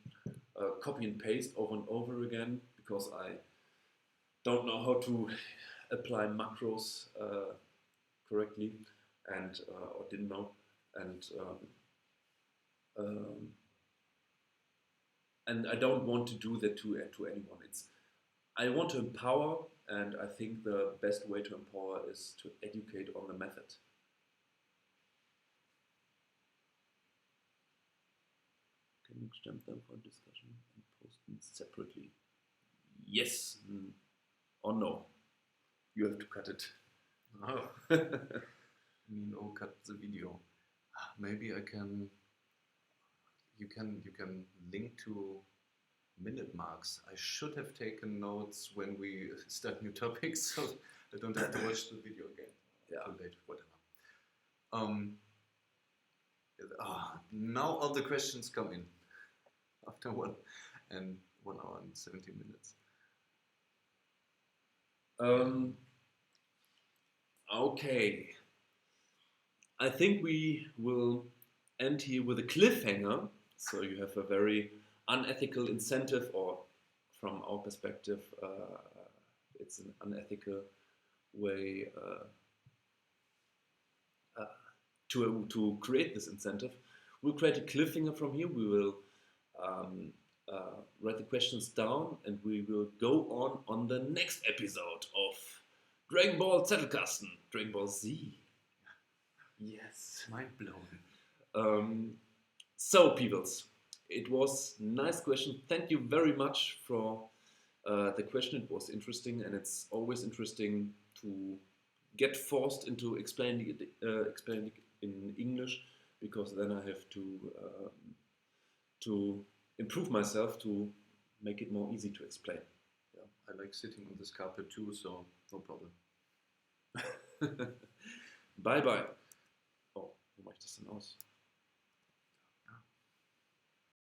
copy and paste over and over again, because I don't know how to apply macros correctly, and or didn't know, and I don't want to do that to anyone. I want to empower, and I think the best way to empower is to educate on the method. Can you stamp them for discussion and post them separately? Yes or no? You have to cut it. Oh. No, cut the video. Maybe I can. You can link to minute marks. I should have taken notes when we start new topics, so I don't have to watch the video again. Yeah. Too late, whatever. Now all the questions come in after 1 hour and 17 minutes. Okay. I think we will end here with a cliffhanger. So you have a very unethical incentive, or from our perspective, it's an unethical way to create this incentive. We'll create a cliffhanger from here. We will write the questions down, and we will go on the next episode of Dragon Ball Zettelkasten, Dragon Ball Z. Yes. Mind blown. So, peoples, it was nice question. Thank you very much for the question. It was interesting, and it's always interesting to get forced into explaining it in English, because then I have to improve myself to make it more easy to explain. Yeah, I like sitting on this carpet too, so no problem. Bye bye. Oh, wo mache ich das denn aus?